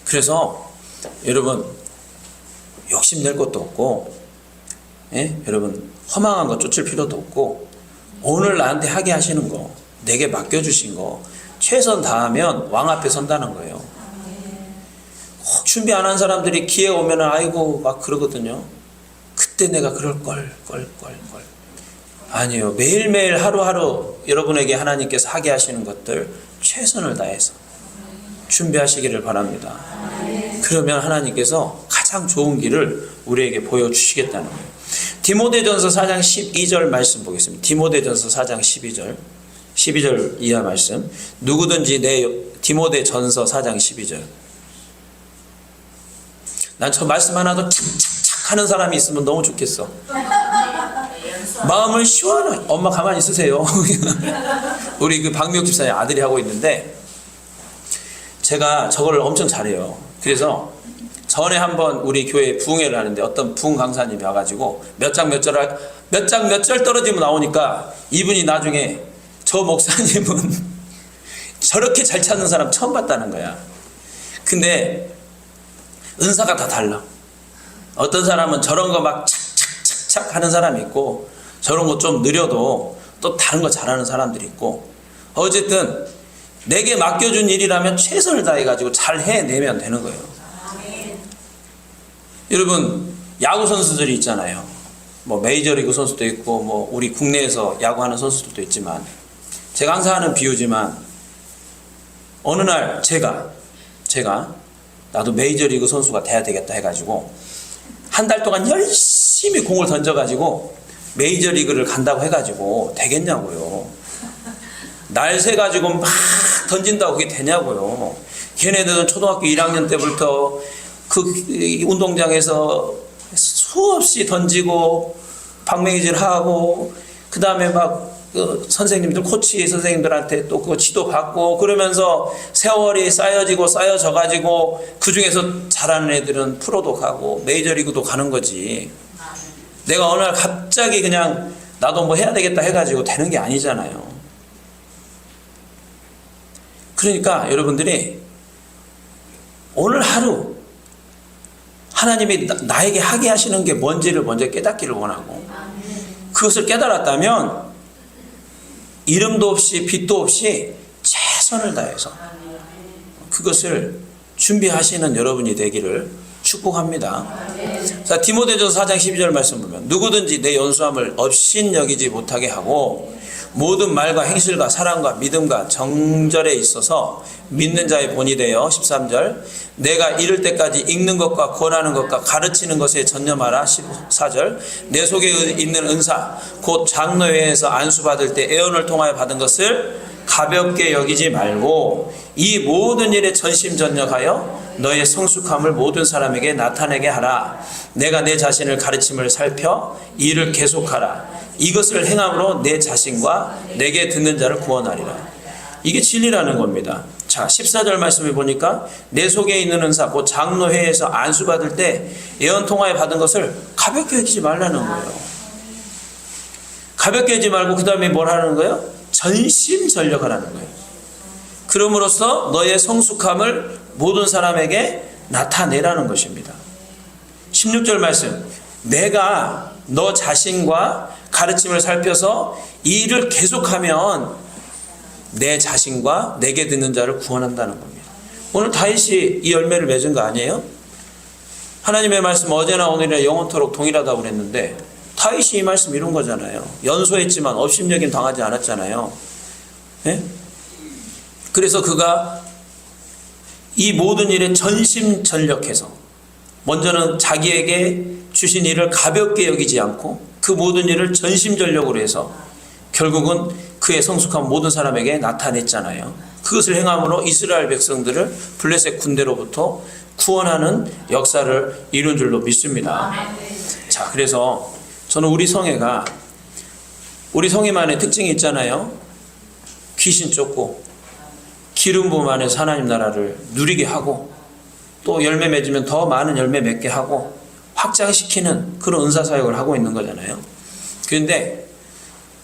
그래서 여러분, 욕심낼 것도 없고, 예? 여러분, 허망한 거 쫓을 필요도 없고, 오늘 나한테 하게 하시는 거, 내게 맡겨주신 거 최선 다하면 왕 앞에 선다는 거예요. 준비 안 한 사람들이 기회 오면 아이고 막 그러거든요. 그때 내가 그럴 걸. 아니요. 매일매일 하루하루 여러분에게 하나님께서 하게 하시는 것들 최선을 다해서 준비하시기를 바랍니다. 그러면 하나님께서 가장 좋은 길을 우리에게 보여주시겠다는 거예요. 디모데전서 4장 12절 말씀 보겠습니다. 디모데전서 4장 12절 이하 말씀. 누구든지 디모데전서 4장 12절. 난 저 말씀 하나도 착착착 하는 사람이 있으면 너무 좋겠어. 마음을 시원하게. 엄마 가만히 있으세요. 우리 그 박미옥 집사님 아들이 하고 있는데 제가 저거를 엄청 잘해요. 그래서 전에 한번 우리 교회 부흥회를 하는데 어떤 부흥 강사님이 와가지고 몇 장 몇 절 떨어지면 나오니까 이분이 나중에 저 목사님은 저렇게 잘 찾는 사람 처음 봤다는 거야. 근데 은사가 다 달라. 어떤 사람은 저런 거 막 착착착착 하는 사람이 있고 저런 거 좀 느려도 또 다른 거 잘하는 사람들이 있고 어쨌든 내게 맡겨준 일이라면 최선을 다해가지고 잘 해내면 되는 거예요. 여러분 야구 선수들이 있잖아요. 뭐 메이저리그 선수도 있고 뭐 우리 국내에서 야구하는 선수들도 있지만 제가 항상 하는 비유지만 어느 날 제가 나도 메이저리그 선수가 돼야 되겠다 해가지고 한 달 동안 열심히 공을 던져가지고 메이저리그를 간다고 해가지고 되겠냐고요. 날 새가지고 막 던진다고 그게 되냐고요. 걔네들은 초등학교 1학년 때부터 그 운동장에서 수없이 던지고 방맹이질하고 그 다음에 막 그 선생님들 코치 선생님들한테 또 그거 지도받고 그러면서 세월이 쌓여지고 쌓여져가지고 그 중에서 잘하는 애들은 프로도 가고 메이저리그도 가는 거지. 내가 어느 날 갑자기 그냥 나도 뭐 해야 되겠다 해가지고 되는 게 아니잖아요. 그러니까 여러분들이 오늘 하루 하나님이 나에게 하게 하시는 게 뭔지를 먼저 깨닫기를 원하고 그것을 깨달았다면 이름도 없이 빛도 없이 최선을 다해서 그것을 준비하시는 여러분이 되기를 축복합니다. 자, 디모데전서 4장 12절 말씀 보면 누구든지 내 연수함을 업신여기지 못하게 하고 모든 말과 행실과 사랑과 믿음과 정절에 있어서 믿는 자의 본이 되어 13절 내가 이를 때까지 읽는 것과 권하는 것과 가르치는 것에 전념하라 14절 내 속에 있는 은사 곧 장로회에서 안수받을 때 애언을 통하여 받은 것을 가볍게 여기지 말고 이 모든 일에 전심전력하여 너의 성숙함을 모든 사람에게 나타내게 하라. 내가 내 자신을 가르침을 살펴 이를 계속하라. 이것을 행함으로 내 자신과 내게 듣는 자를 구원하리라. 이게 진리라는 겁니다. 자, 14절 말씀을 보니까 내 속에 있는 은사 곧 장로회에서 안수받을 때 예언 통하여 받은 것을 가볍게 여기지 말라는 거예요. 가볍게 하지 말고 그 다음에 뭘 하는 거예요? 전심전력하라는 거예요. 그럼으로써 너의 성숙함을 모든 사람에게 나타내라는 것입니다. 16절 말씀 내가 너 자신과 가르침을 살펴서 이 일을 계속하면 내 자신과 내게 듣는 자를 구원한다는 겁니다. 오늘 다윗이 이 열매를 맺은 거 아니에요? 하나님의 말씀 어제나 오늘이나 영원토록 동일하다고 그랬는데 다윗이 이 말씀 이룬 거잖아요. 연소했지만 업심여김 당하지 않았잖아요. 네? 그래서 그가 이 모든 일에 전심전력해서 먼저는 자기에게 주신 일을 가볍게 여기지 않고 그 모든 일을 전심전력으로 해서 결국은 그의 성숙한 모든 사람에게 나타냈잖아요. 그것을 행함으로 이스라엘 백성들을 블레셋 군대로부터 구원하는 역사를 이룬 줄로 믿습니다. 자, 그래서 저는 우리 성회만의 특징이 있잖아요. 귀신 쫓고 기름 부음 안에서 하나님 나라를 누리게 하고 또 열매 맺으면 더 많은 열매 맺게 하고 확장시키는 그런 은사 사역을 하고 있는 거잖아요. 그런데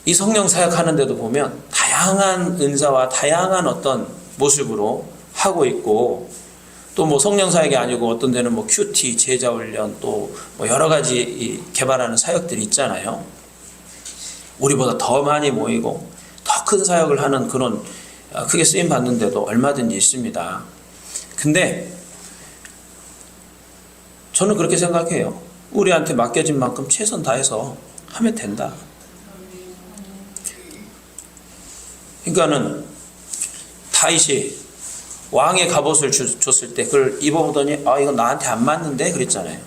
이 성령 사역하는데도 보면 다양한 은사와 다양한 어떤 모습으로 하고 있고 또 뭐 성령 사역이 아니고 어떤 데는 뭐 큐티, 제자 훈련 또 뭐 여러 가지 개발하는 사역들이 있잖아요. 우리보다 더 많이 모이고 더 큰 사역을 하는 그런 크게 쓰임 받는데도 얼마든지 있습니다. 근데 저는 그렇게 생각해요. 우리한테 맡겨진 만큼 최선 다해서 하면 된다. 그러니까는 다윗이 왕의 갑옷을 줬을 때 그걸 입어보더니 이건 나한테 안 맞는데 그랬잖아요.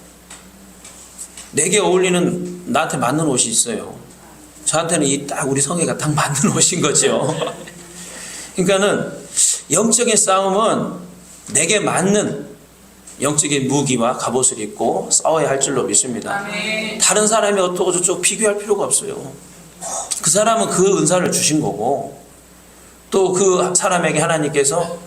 내게 어울리는 나한테 맞는 옷이 있어요. 저한테는 이 딱 우리 성애가 딱 맞는 옷인 거죠. 그러니까는 영적인 싸움은 내게 맞는 영적인 무기와 갑옷을 입고 싸워야 할 줄로 믿습니다. 다른 사람이 어떻고 저쩌고 비교할 필요가 없어요. 그 사람은 그 은사를 주신 거고 또 그 사람에게 하나님께서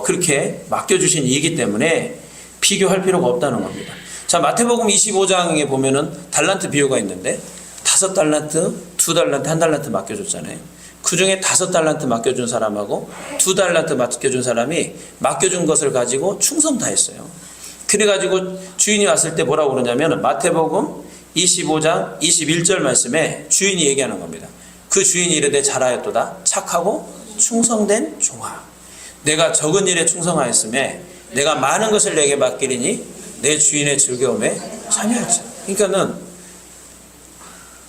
그렇게 맡겨주신 일이기 때문에 비교할 필요가 없다는 겁니다. 자, 마태복음 25장에 보면은 달란트 비유가 있는데 5달란트, 2달란트, 1달란트 맡겨줬잖아요. 그 중에 5달란트 맡겨준 사람하고 2달란트 맡겨준 사람이 맡겨준 것을 가지고 충성 다했어요. 그래가지고 주인이 왔을 때 뭐라고 그러냐면 마태복음 25장 21절 말씀에 주인이 얘기하는 겁니다. 그 주인이 이르되 잘하였도다 착하고 충성된 종아, 내가 적은 일에 충성하였음에 내가 많은 것을 내게 맡기리니 내 주인의 즐거움에 참여하지. 그러니까는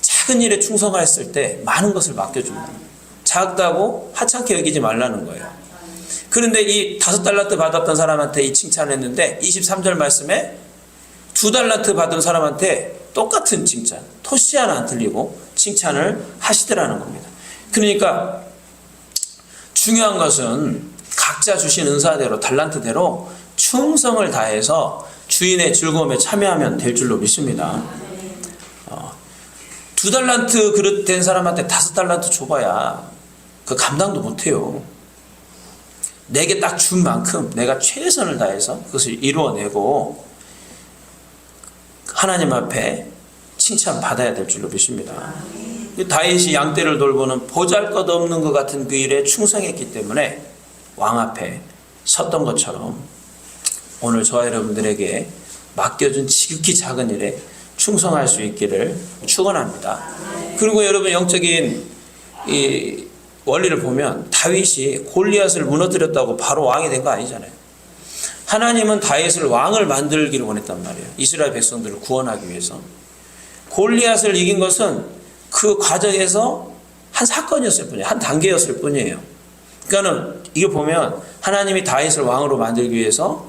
작은 일에 충성하였을 때 많은 것을 맡겨줍니다. 작다고 하찮게 여기지 말라는 거예요. 그런데 이 5달란트 받았던 사람한테 이 칭찬을 했는데 23절 말씀에 2달란트 받은 사람한테 똑같은 칭찬, 토시 하나 안 틀리고 칭찬을 하시더라는 겁니다. 그러니까 중요한 것은 각자 주신 은사대로 달란트대로 충성을 다해서 주인의 즐거움에 참여하면 될 줄로 믿습니다. 2달란트 그릇 된 사람한테 5달란트 줘봐야 그 감당도 못해요. 내게 딱 준 만큼 내가 최선을 다해서 그것을 이루어내고 하나님 앞에 칭찬받아야 될 줄로 믿습니다. 다윗이 양떼를 돌보는 보잘것없는 것 같은 그 일에 충성했기 때문에 왕 앞에 섰던 것처럼 오늘 저와 여러분들에게 맡겨준 지극히 작은 일에 충성할 수 있기를 축원합니다. 그리고 여러분 영적인 이 원리를 보면 다윗이 골리앗을 무너뜨렸다고 바로 왕이 된 거 아니잖아요. 하나님은 다윗을 왕을 만들기를 원했단 말이에요. 이스라엘 백성들을 구원하기 위해서. 골리앗을 이긴 것은 그 과정에서 한 사건이었을 뿐이에요. 한 단계였을 뿐이에요. 그러니까는 이게 보면 하나님이 다윗을 왕으로 만들기 위해서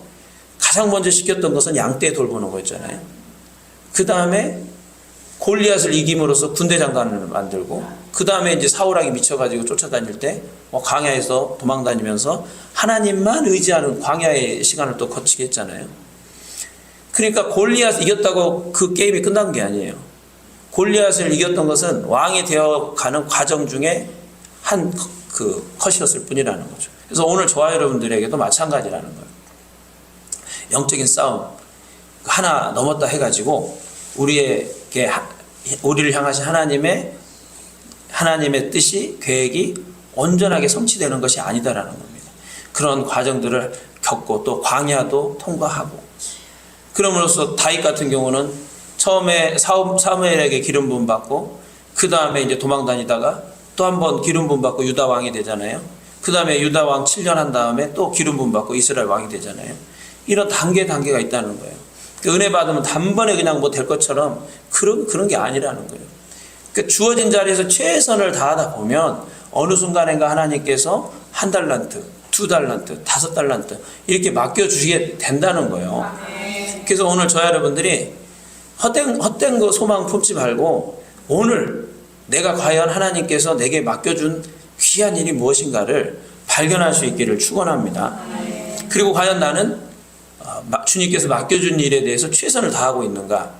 가장 먼저 시켰던 것은 양떼 돌보는 거였잖아요. 그 다음에 골리앗을 이김으로써 군대 장관을 만들고 그 다음에 이제 사울에게 미쳐가지고 쫓아다닐 때 광야에서 도망다니면서 하나님만 의지하는 광야의 시간을 또 거치게 했잖아요. 그러니까 골리앗 이겼다고 그 게임이 끝난 게 아니에요. 골리앗을 이겼던 것은 왕이 되어가는 과정 중에 한 그 컷이었을 뿐이라는 거죠. 그래서 오늘 저와 여러분들에게도 마찬가지라는 거예요. 영적인 싸움 하나 넘었다 해가지고 우리를 향하신 하나님의 뜻이 계획이 온전하게 성취되는 것이 아니다라는 겁니다. 그런 과정들을 겪고 또 광야도 통과하고 그럼으로써 다윗 같은 경우는 처음에 사무엘에게 기름 부음 받고 그 다음에 이제 도망 다니다가 또 한 번 기름 부음 받고 유다 왕이 되잖아요. 그 다음에 유다 왕 7년 한 다음에 또 기름 부음 받고 이스라엘 왕이 되잖아요. 이런 단계가 있다는 거예요. 은혜 받으면 단번에 그냥 뭐 될 것처럼 그런 게 아니라는 거예요. 그러니까 주어진 자리에서 최선을 다하다 보면 어느 순간인가 하나님께서 1달란트, 2달란트, 5달란트 이렇게 맡겨주시게 된다는 거예요. 그래서 오늘 저와 여러분들이 헛된 거 소망 품지 말고 오늘 내가 과연 하나님께서 내게 맡겨준 귀한 일이 무엇인가를 발견할 수 있기를 축원합니다. 그리고 과연 나는 주님께서 맡겨준 일에 대해서 최선을 다하고 있는가,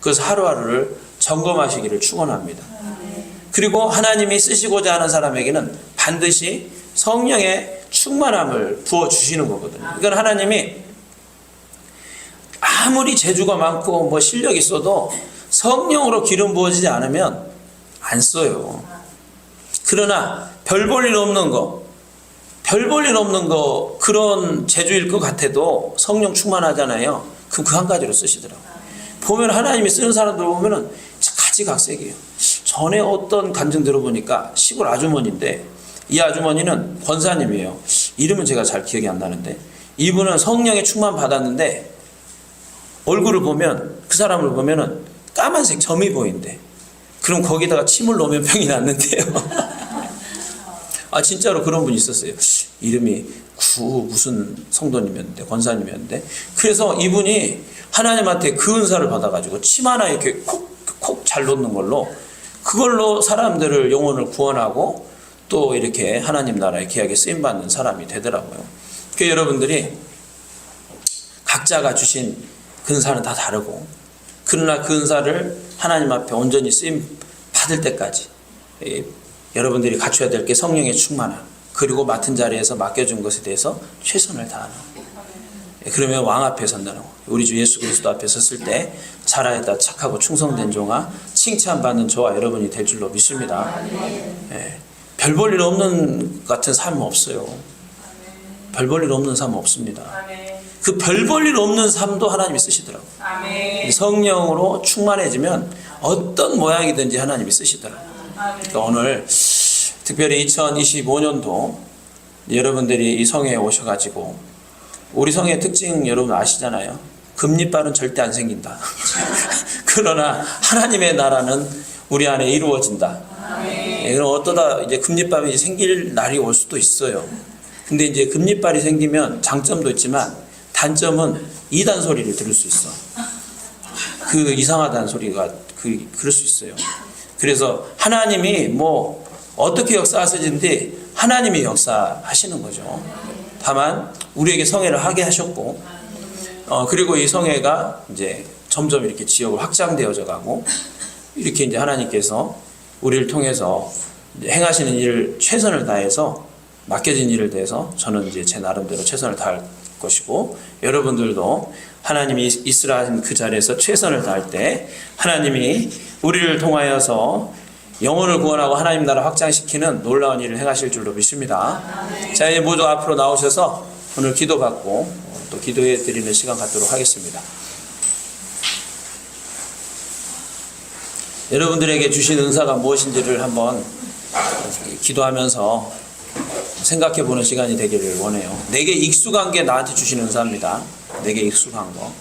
그래서 하루하루를 점검하시기를 축원합니다. 그리고 하나님이 쓰시고자 하는 사람에게는 반드시 성령의 충만함을 부어주시는 거거든요. 그러니까 하나님이 아무리 재주가 많고 뭐 실력이 있어도 성령으로 기름 부어지지 않으면 안 써요. 그러나 별 볼 일 없는 거 그런 재주일 것 같아도 성령 충만하잖아요. 그럼 그 한 가지로 쓰시더라고요. 보면 하나님이 쓰는 사람들 보면은 가지각색이에요. 전에 어떤 간증 들어보니까 시골 아주머니인데 이 아주머니는 권사님이에요. 이름은 제가 잘 기억이 안 나는데 이분은 성령의 충만 받았는데 얼굴을 보면 그 사람을 보면은 까만색 점이 보인대. 그럼 거기다가 침을 넣으면 병이 낫는데요. 진짜로 그런 분이 있었어요. 이름이 무슨 성도님이었는데, 권사님이었는데, 그래서 이분이 하나님한테 그 은사를 받아가지고 침 하나 이렇게 콕 잘 놓는 걸로, 그걸로 사람들을 영혼을 구원하고 또 이렇게 하나님 나라의 귀하게 쓰임받는 사람이 되더라고요. 그러니까 여러분들이 각자가 주신 그 은사는 다 다르고, 그러나 그 은사를 하나님 앞에 온전히 쓰임 받을 때까지 여러분들이 갖춰야 될 게 성령의 충만함, 그리고 맡은 자리에서 맡겨준 것에 대해서 최선을 다하는, 그러면 왕 앞에 선다는 거. 우리 주 예수 그리스도 앞에 섰을 때 잘하였다 착하고 충성된 종아 칭찬받는 저와 여러분이 될 줄로 믿습니다. 별 볼 일 없는 같은 삶은 없어요. 별 볼 일 없는 삶은 없습니다. 그 별 볼 일 없는 삶도 하나님이 쓰시더라고요. 성령으로 충만해지면 어떤 모양이든지 하나님이 쓰시더라고요. 그러니까 오늘 특별히 2025년도 여러분들이 이 성회에 오셔가지고, 우리 성의 특징 여러분 아시잖아요. 금리빨은 절대 안 생긴다. 그러나 하나님의 나라는 우리 안에 이루어진다. 그럼 어떠다 이제 금리빨이 생길 날이 올 수도 있어요. 근데 이제 금리빨이 생기면 장점도 있지만 단점은 이단 소리를 들을 수 있어. 그 이상하다는 소리가 그럴 수 있어요. 그래서 하나님이 뭐 어떻게 역사하시는지 하나님이 역사하시는 거죠. 다만 우리에게 성회를 하게 하셨고, 그리고 이 성회가 이제 점점 이렇게 지역으로 확장되어져 가고, 이렇게 이제 하나님께서 우리를 통해서 행하시는 일을 최선을 다해서, 맡겨진 일을 대해서 저는 이제 제 나름대로 최선을 다할 것이고, 여러분들도 하나님이 있으라 하신 그 자리에서 최선을 다할 때 하나님이 우리를 통하여서 영혼을 구원하고 하나님 나라 확장시키는 놀라운 일을 행하실 줄로 믿습니다. 자, 이제 모두 앞으로 나오셔서 오늘 기도받고 또 기도해 드리는 시간 갖도록 하겠습니다. 여러분들에게 주신 은사가 무엇인지를 한번 기도하면서 생각해 보는 시간이 되기를 원해요. 내게 익숙한 게 나한테 주신 은사입니다. 내게 익숙한 거.